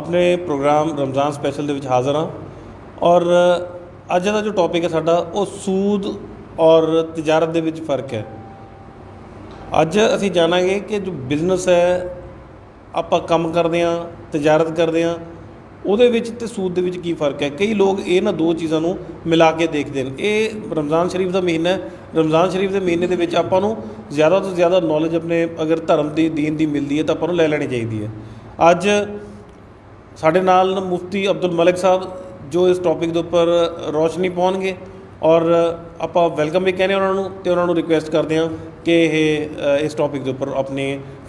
ਆਪਣੇ programme Ramzan special ਦੇ ਵਿੱਚ ਹਾਜ਼ਰ ਹਾਂ। ਔਰ ਅੱਜ ਦਾ ਜੋ ਟੌਪਿਕ ਹੈ ਸਾਡਾ ਉਹ ਸੂਦ ਔਰ ਤਜਾਰਤ ਦੇ ਵਿੱਚ ਫ਼ਰਕ ਹੈ। ਅੱਜ ਅਸੀਂ ਜਾਣਾਂਗੇ ਕਿ ਜੋ ਬਿਜ਼ਨਸ ਹੈ ਆਪਾਂ ਕੰਮ ਕਰਦੇ ਹਾਂ, ਤਜਾਰਤ ਕਰਦੇ ਹਾਂ, ਉਹਦੇ ਵਿੱਚ ਤੇ ਸੂਦ ਦੇ ਵਿੱਚ ਕੀ ਫ਼ਰਕ ਹੈ। ਕਈ ਲੋਕ ਇਹ ਨਾ ਦੋ ਚੀਜ਼ਾਂ ਨੂੰ ਮਿਲਾ ਕੇ ਦੇਖਦੇ ਨੇ। ਇਹ ਰਮਜ਼ਾਨ ਸ਼ਰੀਫ ਦਾ ਮਹੀਨਾ ਹੈ। ਰਮਜ਼ਾਨ ਸ਼ਰੀਫ ਦੇ ਮਹੀਨੇ ਦੇ ਵਿੱਚ ਆਪਾਂ ਨੂੰ ਜ਼ਿਆਦਾ ਤੋਂ ਜ਼ਿਆਦਾ ਨੌਲੇਜ ਆਪਣੇ ਅਗਰ ਧਰਮ ਦੀ ਦੀਨ ਦੀ ਮਿਲਦੀ ਹੈ ਤਾਂ ਆਪਾਂ ਨੂੰ ਲੈ ਲੈਣੀ ਚਾਹੀਦੀ ਹੈ। ਅੱਜ ਸਾਡੇ ਨਾਲ ਮੁਫਤੀ ਅਬਦੁਲ ਮਲਿਕ ਸਾਹਿਬ ਜੋ ਇਸ ਟੌਪਿਕ ਦੇ ਉੱਪਰ ਰੋਸ਼ਨੀ ਪਾਉਣਗੇ ਔਰ ਆਪਾਂ ਵੈਲਕਮ ਵੀ ਕਹਿੰਦੇ ਉਹਨਾਂ ਨੂੰ ਅਤੇ ਉਹਨਾਂ ਨੂੰ ਰਿਕੁਐਸਟ ਕਰਦੇ ਹਾਂ ਕਿ ਇਹ ਇਸ ਟੌਪਿਕ ਦੇ ਉੱਪਰ ਆਪਣੇ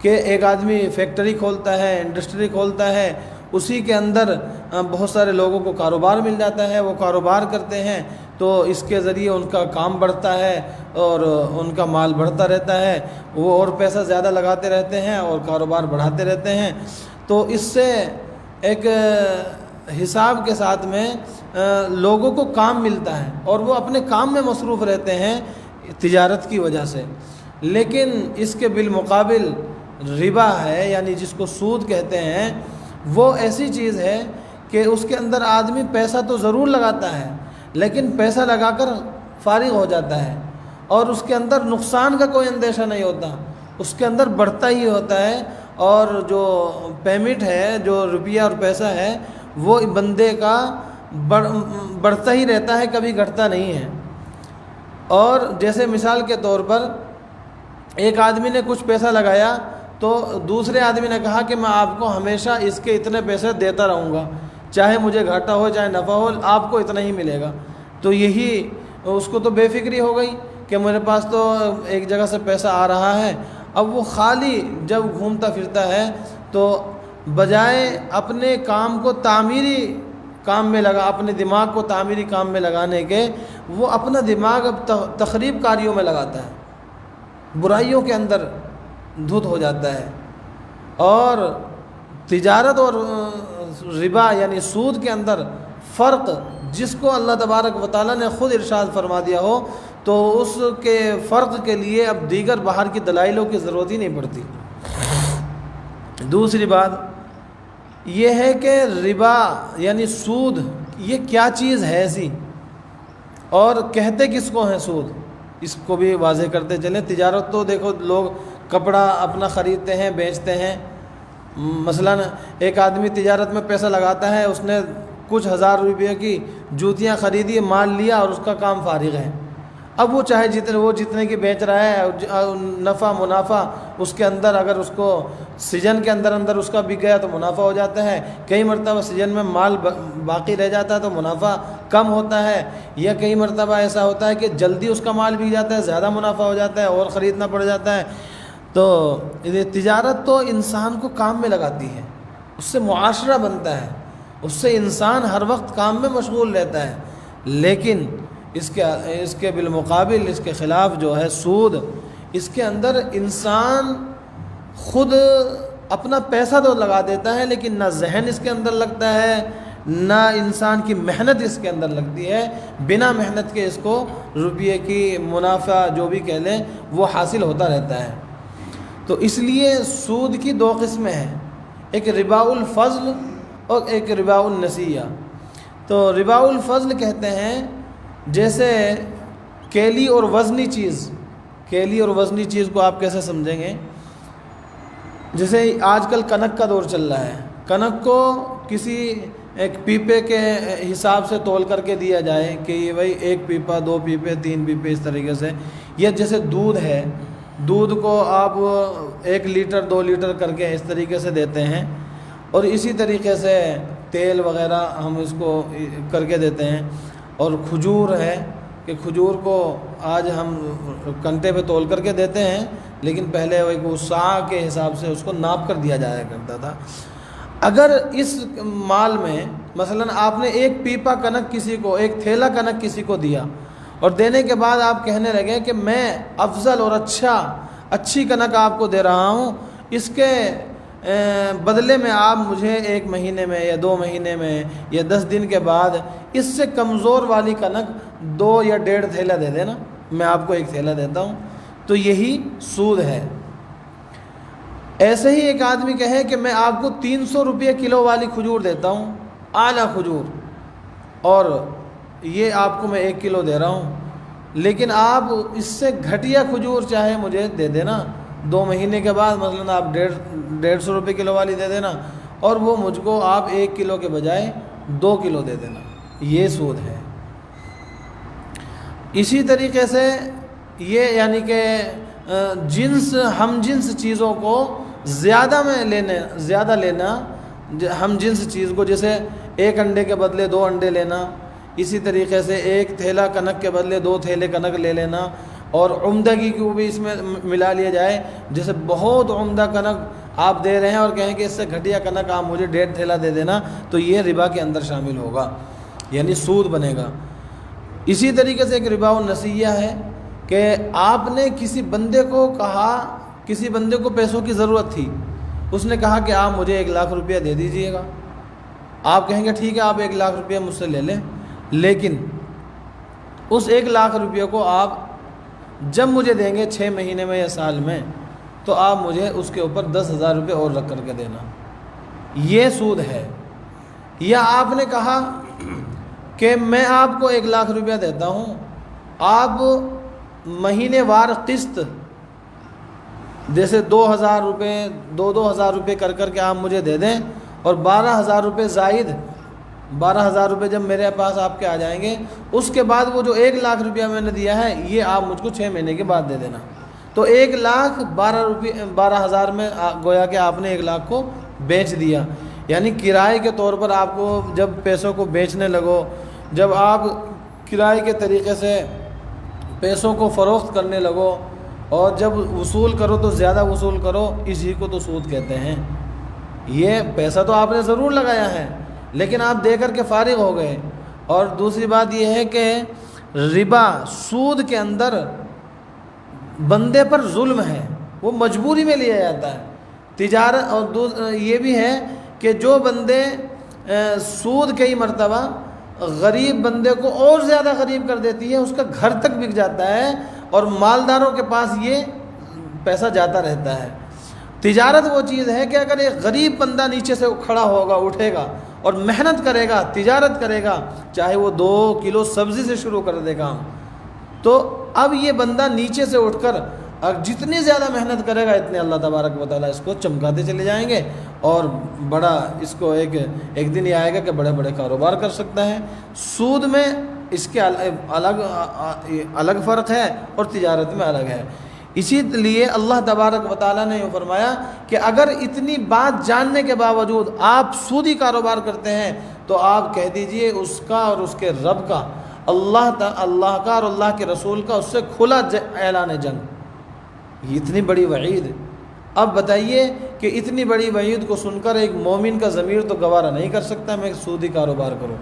کہ ایک آدمی فیکٹری کھولتا ہے، انڈسٹری کھولتا ہے، اسی کے اندر بہت سارے لوگوں کو کاروبار مل جاتا ہے، وہ کاروبار کرتے ہیں تو اس کے ذریعے ان کا کام بڑھتا ہے اور ان کا مال بڑھتا رہتا ہے، وہ اور پیسہ زیادہ لگاتے رہتے ہیں اور کاروبار بڑھاتے رہتے ہیں۔ تو اس سے ایک حساب کے ساتھ میں لوگوں کو کام ملتا ہے اور وہ اپنے کام میں مصروف رہتے ہیں تجارت کی وجہ سے۔ لیکن اس کے بالمقابل ربا ہے، یعنی جس کو سود کہتے ہیں، وہ ایسی چیز ہے کہ اس کے اندر آدمی پیسہ تو ضرور لگاتا ہے لیکن پیسہ لگا کر فارغ ہو جاتا ہے اور اس کے اندر نقصان کا کوئی اندیشہ نہیں ہوتا، اس کے اندر بڑھتا ہی ہوتا ہے، اور جو پیمنٹ ہے، جو روپیہ اور پیسہ ہے، وہ بندے کا بڑھتا ہی رہتا ہے، کبھی گھٹتا نہیں ہے۔ اور جیسے مثال کے طور پر ایک آدمی نے کچھ پیسہ لگایا تو دوسرے آدمی نے کہا کہ میں آپ کو ہمیشہ اس کے اتنے پیسے دیتا رہوں گا، چاہے مجھے گھاٹا ہو چاہے نفع ہو، آپ کو اتنا ہی ملے گا۔ تو یہی اس کو تو بے فکری ہو گئی کہ میرے پاس تو ایک جگہ سے پیسہ آ رہا ہے، اب وہ خالی جب گھومتا پھرتا ہے تو بجائے اپنے کام کو تعمیری کام میں اپنے دماغ کو تعمیری کام میں لگانے کے، وہ اپنا دماغ اب تخریب کاریوں میں لگاتا ہے، برائیوں کے اندر دھت ہو جاتا ہے۔ اور تجارت اور ربا یعنی سود کے اندر فرق جس کو اللہ تبارک و تعالیٰ نے خود ارشاد فرما دیا ہو تو اس کے فرق کے لیے اب دیگر باہر کی دلائلوں کی ضرورت ہی نہیں پڑتی۔ دوسری بات یہ ہے کہ ربا یعنی سود یہ کیا چیز ہے ایسی، اور کہتے کس کو ہیں سود، اس کو بھی واضح کرتے چلیں۔ تجارت تو دیکھو لوگ کپڑا اپنا خریدتے ہیں، بیچتے ہیں۔ مثلا ایک آدمی تجارت میں پیسہ لگاتا ہے، اس نے کچھ ہزار روپے کی جوتیاں خریدی، مال لیا اور اس کا کام فارغ ہے۔ اب وہ چاہے جتنے کی بیچ رہا ہے، نفع منافع اس کے اندر، اگر اس کو سیزن کے اندر اس کا بک گیا تو منافع ہو جاتا ہے، کئی مرتبہ سیزن میں مال باقی رہ جاتا ہے تو منافع کم ہوتا ہے، یا کئی مرتبہ ایسا ہوتا ہے کہ جلدی اس کا مال بک جاتا ہے، زیادہ منافع ہو جاتا ہے اور خریدنا پڑ جاتا ہے۔ تو تجارت تو انسان کو کام میں لگاتی ہے، اس سے معاشرہ بنتا ہے، اس سے انسان ہر وقت کام میں مشغول رہتا ہے۔ لیکن اس کے بالمقابل اس کے خلاف جو ہے سود، اس کے اندر انسان خود اپنا پیسہ تو لگا دیتا ہے لیکن نہ ذہن اس کے اندر لگتا ہے، نہ انسان کی محنت اس کے اندر لگتی ہے، بنا محنت کے اس کو روپیے کی منافع جو بھی کہہ لیں وہ حاصل ہوتا رہتا ہے۔ تو اس لیے سود کی دو قسمیں ہیں، ایک ربا الفضل اور ایک ربا النسیہ۔ تو ربا الفضل کہتے ہیں جیسے کیلی اور وزنی چیز کو آپ کیسے سمجھیں گے؟ جیسے آج کل کنک کا دور چل رہا ہے، کنک کو کسی ایک پیپے کے حساب سے تول کر کے دیا جائے کہ یہ بھائی 1 پیپا 2 پیپے 3 پیپے اس طریقے سے، یا جیسے دودھ ہے، دودھ کو آپ 1 لیٹر 2 لیٹر کر کے اس طریقے سے دیتے ہیں، اور اسی طریقے سے تیل وغیرہ ہم اس کو کر کے دیتے ہیں۔ اور کھجور ہے کہ کھجور کو آج ہم کنٹے پہ تول کر کے دیتے ہیں، لیکن پہلے وہ سا کے حساب سے اس کو ناپ کر دیا جایا کرتا تھا۔ اگر اس مال میں مثلا آپ نے 1 پیپا کنک کسی کو، 1 تھیلا کنک کسی کو دیا، اور دینے کے بعد آپ کہنے لگے کہ میں افضل اور اچھی کنک آپ کو دے رہا ہوں، اس کے بدلے میں آپ مجھے 1 مہینے میں یا 2 مہینے میں یا 10 دن کے بعد اس سے کمزور والی کنک 2 یا 1.5 تھیلا دے دینا، میں آپ کو 1 تھیلا دیتا ہوں، تو یہی سود ہے۔ ایسے ہی ایک آدمی کہے کہ میں آپ کو 300 روپے کلو والی کھجور دیتا ہوں، اعلیٰ کھجور، اور یہ آپ کو میں 1 کلو دے رہا ہوں، لیکن آپ اس سے گھٹیا کھجور چاہے مجھے دے دینا، 2 مہینے کے بعد مثلا آپ 150 روپے کلو والی دے دینا، اور وہ مجھ کو آپ 1 کلو کے بجائے 2 کلو دے دینا، یہ سود ہے۔ اسی طریقے سے یہ یعنی کہ ہم جنس چیزوں کو زیادہ لینا، ہم جنس چیز کو جیسے 1 انڈے کے بدلے 2 انڈے لینا، اسی طریقے سے 1 تھیلا کنک کے بدلے 2 تھیلے کنک لے لینا، اور عمدگی کو بھی اس میں ملا لیا جائے. جیسے بہت عمدہ کنک آپ دے رہے ہیں اور کہیں کہ اس سے گھٹیا کنک آپ مجھے 1.5 تھیلا دے دینا, تو یہ ربا کے اندر شامل ہوگا, یعنی سود بنے گا. اسی طریقے سے ایک ربا النسیہ ہے کہ آپ نے کسی بندے کو کہا, کسی بندے کو پیسوں کی ضرورت تھی, اس نے کہا کہ آپ مجھے 1 لاکھ روپیہ دے دیجئے گا. آپ کہیں گے ٹھیک ہے آپ 1 لاکھ روپیہ مجھ سے لے لیں, لیکن اس 1 لاکھ روپیہ کو آپ جب مجھے دیں گے 6 مہینے میں یا سال میں, تو آپ مجھے اس کے اوپر 10,000 روپے اور رکھ کر کے دینا. یہ سود ہے. یا آپ نے کہا کہ میں آپ کو 1 لاکھ روپیہ دیتا ہوں, آپ مہینے وار قسط جیسے 2,000 روپے 2,000 روپے کر کر کے آپ مجھے دے دیں, اور 12,000 روپے زائد 12,000 روپے جب میرے پاس آپ کے آ جائیں گے, اس کے بعد وہ جو 1 لاکھ روپیہ میں نے دیا ہے یہ آپ مجھ کو 6 مہینے کے بعد دے دینا. تو 1,12,000 میں گویا کہ آپ نے 1 لاکھ کو بیچ دیا. یعنی کرائے کے طور پر آپ کو جب پیسوں کو بیچنے لگو, جب آپ کرائے کے طریقے سے پیسوں کو فروخت کرنے لگو, اور جب وصول کرو تو زیادہ وصول کرو, اسی کو تو سود کہتے ہیں. یہ پیسہ تو آپ نے ضرور لگایا ہے لیکن آپ دے کر کے فارغ ہو گئے. اور دوسری بات یہ ہے کہ ربا سود کے اندر بندے پر ظلم ہے, وہ مجبوری میں لیا جاتا ہے. تجارت اور یہ بھی ہے کہ جو بندے سود کئی مرتبہ غریب بندے کو اور زیادہ غریب کر دیتی ہے, اس کا گھر تک بک جاتا ہے اور مالداروں کے پاس یہ پیسہ جاتا رہتا ہے. تجارت وہ چیز ہے کہ اگر ایک غریب بندہ نیچے سے کھڑا ہوگا, اٹھے گا اور محنت کرے گا, تجارت کرے گا, چاہے وہ 2 کلو سبزی سے شروع کر دے کام, تو اب یہ بندہ نیچے سے اٹھ کر جتنی زیادہ محنت کرے گا اتنے اللہ تبارک و تعالیٰ اس کو چمکاتے چلے جائیں گے, اور بڑا اس کو ایک دن یہ آئے گا کہ بڑے بڑے کاروبار کر سکتا ہے. سود میں اس کے الگ فرق ہے اور تجارت میں الگ ہے. اسی لیے اللہ تبارک و تعالیٰ نے یہ فرمایا کہ اگر اتنی بات جاننے کے باوجود آپ سودی کاروبار کرتے ہیں تو آپ کہہ دیجئے اس کا اور اس کے رب کا, اللہ کا اور اللہ کے رسول کا اس سے کھلا اعلان جنگ. یہ اتنی بڑی وعید. اب بتائیے کہ اتنی بڑی وعید کو سن کر ایک مومن کا ضمیر تو گوارا نہیں کر سکتا میں سودی کاروبار کروں.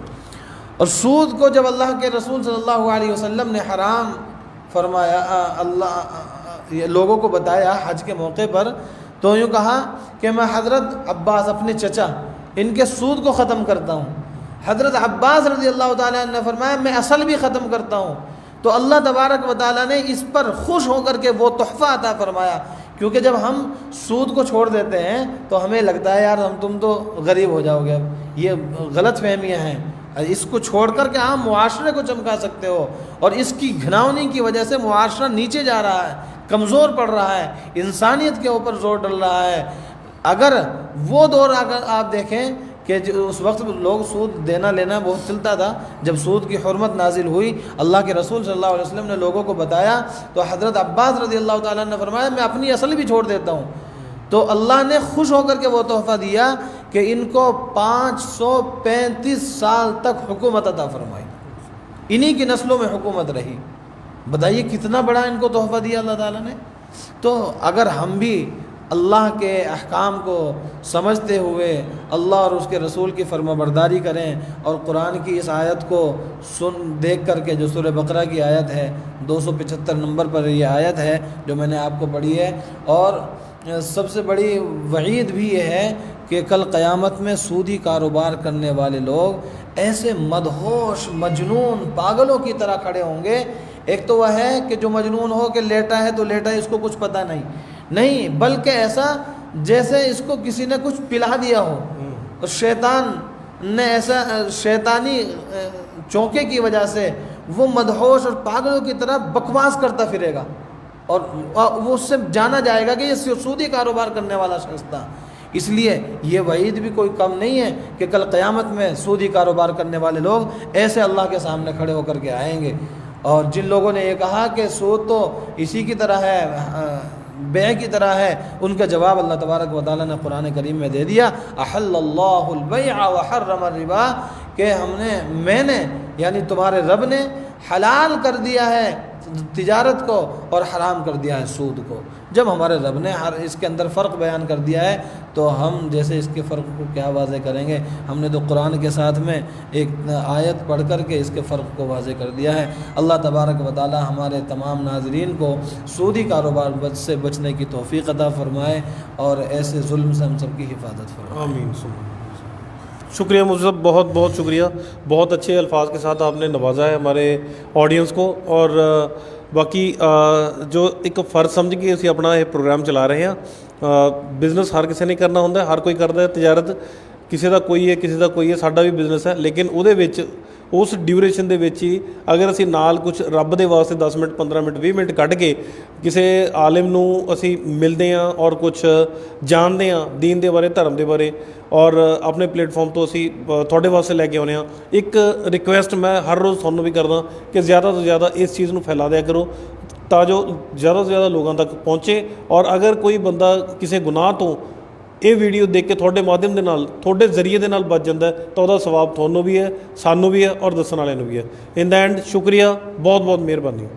اور سود کو جب اللہ کے رسول صلی اللہ علیہ وسلم نے حرام فرمایا, لوگوں کو بتایا حج کے موقع پر, تو یوں کہا کہ میں حضرت عباس اپنے چچا ان کے سود کو ختم کرتا ہوں. حضرت عباس رضی اللہ تعالیٰ عنہ نے فرمایا میں اصل بھی ختم کرتا ہوں. تو اللہ تبارک و تعالیٰ نے اس پر خوش ہو کر کے وہ تحفہ عطا فرمایا, کیونکہ جب ہم سود کو چھوڑ دیتے ہیں تو ہمیں لگتا ہے یار تم تو غریب ہو جاؤ گے. یہ غلط فہمیاں ہیں. اس کو چھوڑ کر کے آپ معاشرے کو چمکا سکتے ہو, اور اس کی گھناؤنی کی وجہ سے معاشرہ نیچے جا رہا ہے, کمزور پڑ رہا ہے, انسانیت کے اوپر زور ڈل رہا ہے. اگر وہ دور اگر آپ دیکھیں کہ اس وقت لوگ سود دینا لینا بہت چلتا تھا, جب سود کی حرمت نازل ہوئی اللہ کے رسول صلی اللہ علیہ وسلم نے لوگوں کو بتایا تو حضرت عباس رضی اللہ تعالیٰ نے فرمایا میں اپنی اصل بھی چھوڑ دیتا ہوں. تو اللہ نے خوش ہو کر کے وہ تحفہ دیا کہ ان کو 535 سال تک حکومت عطا فرمائی, انہی کی نسلوں میں حکومت رہی. بتائیے کتنا بڑا ان کو تحفہ دیا اللہ تعالیٰ نے. تو اگر ہم بھی اللہ کے احکام کو سمجھتے ہوئے اللہ اور اس کے رسول کی فرما برداری کریں, اور قرآن کی اس آیت کو دیکھ کر کے جو سورہ بقرہ کی آیت ہے 275 نمبر پر یہ آیت ہے جو میں نے آپ کو پڑھی ہے, اور سب سے بڑی وعید بھی یہ ہے کہ کل قیامت میں سودی کاروبار کرنے والے لوگ ایسے مدہوش مجنون پاگلوں کی طرح کھڑے ہوں گے. ایک تو وہ ہے کہ جو مجنون ہو کہ لیٹا ہے تو لیٹا ہے, اس کو کچھ پتہ نہیں, بلکہ ایسا جیسے اس کو کسی نے کچھ پلا دیا ہو, اور شیطان نے ایسا شیطانی چونکے کی وجہ سے وہ مدہوش اور پاگلوں کی طرح بکواس کرتا پھرے گا, اور وہ اس سے جانا جائے گا کہ یہ سودی کاروبار کرنے والا شخص تھا. اس لیے یہ وعید بھی کوئی کم نہیں ہے کہ کل قیامت میں سودی کاروبار کرنے والے لوگ ایسے اللہ کے سامنے کھڑے ہو کر کے آئیں گے. اور جن لوگوں نے یہ کہا کہ سود تو اسی کی طرح ہے, بیع کی طرح ہے, ان کا جواب اللہ تبارک و تعالیٰ نے قرآن کریم میں دے دیا, احل اللہ البیع وحرم الربا, کہ میں نے یعنی تمہارے رب نے حلال کر دیا ہے تجارت کو اور حرام کر دیا ہے سود کو۔ جب ہمارے رب نے ہر اس کے اندر فرق بیان کر دیا ہے تو ہم جیسے اس کے فرق کو کیا واضح کریں گے؟ ہم نے تو قرآن کے ساتھ میں ایک آیت پڑھ کر کے اس کے فرق کو واضح کر دیا ہے۔ اللہ تبارک و تعالی ہمارے تمام ناظرین کو سودی کاروبار سے بچنے کی توفیق عطا فرمائے اور ایسے ظلم سے ہم سب کی حفاظت فرمائے۔ آمین۔ شکریہ مجھب، بہت بہت شکریہ، بہت اچھے الفاظ کے ساتھ آپ نے نوازا ہے ہمارے آڈینس کو۔ اور باقی جو ایک فرض سمجھ کے اسی اپنا یہ پروگرام چلا رہے ہیں۔ ਬਿਜ਼ਨਸ ਹਰ ਕਿਸੇ ਨੇ ਕਰਨਾ ਹੁੰਦਾ, ਹਰ ਕੋਈ ਕਰਦਾ ਹੈ ਤਜਾਰਤ, ਕਿਸੇ ਦਾ ਕੋਈ ਹੈ ਕਿਸੇ ਦਾ ਕੋਈ ਹੈ, ਸਾਡਾ ਵੀ ਬਿਜ਼ਨਸ ਹੈ, ਲੇਕਿਨ ਉਹਦੇ ਵਿੱਚ ਉਸ ਡਿਊਰੇਸ਼ਨ ਦੇ ਵਿੱਚ ਹੀ ਅਗਰ ਅਸੀਂ ਨਾਲ ਕੁਝ ਰੱਬ ਦੇ ਵਾਸਤੇ 10 ਮਿੰਟ 15 ਮਿੰਟ 20 ਮਿੰਟ ਕੱਢ ਕੇ ਕਿਸੇ ਆਲਿਮ ਨੂੰ ਅਸੀਂ ਮਿਲਦੇ ਹਾਂ ਔਰ ਕੁਝ ਜਾਣਦੇ ਹਾਂ ਦੀਨ ਦੇ ਬਾਰੇ, ਧਰਮ ਦੇ ਬਾਰੇ, ਔਰ ਆਪਣੇ ਪਲੇਟਫਾਰਮ ਤੋਂ ਅਸੀਂ ਤੁਹਾਡੇ ਵਾਸਤੇ ਲੈ ਕੇ ਆਉਂਦੇ ਹਾਂ। ਇੱਕ ਰਿਕੁਐਸਟ ਮੈਂ ਹਰ ਰੋਜ਼ ਤੁਹਾਨੂੰ ਵੀ ਕਰਦਾ ਕਿ ਜ਼ਿਆਦਾ ਤੋਂ ਜ਼ਿਆਦਾ ਇਸ ਚੀਜ਼ ਨੂੰ ਫੈਲਾ ਦਿਆ ਕਰੋ ਤਾਂ ਜੋ ਜ਼ਿਆਦਾ ਤੋਂ ਜ਼ਿਆਦਾ ਲੋਕਾਂ ਤੱਕ ਪਹੁੰਚੇ। ਔਰ ਅਗਰ ਕੋਈ ਬੰਦਾ ਕਿਸੇ ਗੁਨਾਹ ਤੋਂ ਇਹ ਵੀਡੀਓ ਦੇਖ ਕੇ ਤੁਹਾਡੇ ਮਾਧਿਅਮ ਦੇ ਨਾਲ, ਤੁਹਾਡੇ ਜ਼ਰੀਏ ਦੇ ਨਾਲ ਬਚ ਜਾਂਦਾ ਤਾਂ ਉਹਦਾ ਸਵਾਬ ਤੁਹਾਨੂੰ ਵੀ ਹੈ, ਸਾਨੂੰ ਵੀ ਹੈ ਔਰ ਦੱਸਣ ਵਾਲਿਆਂ ਨੂੰ ਵੀ ਹੈ। ਇਨ ਦਾ ਐਂਡ ਸ਼ੁਕਰੀਆ, ਬਹੁਤ ਬਹੁਤ ਮਿਹਰਬਾਨੀ।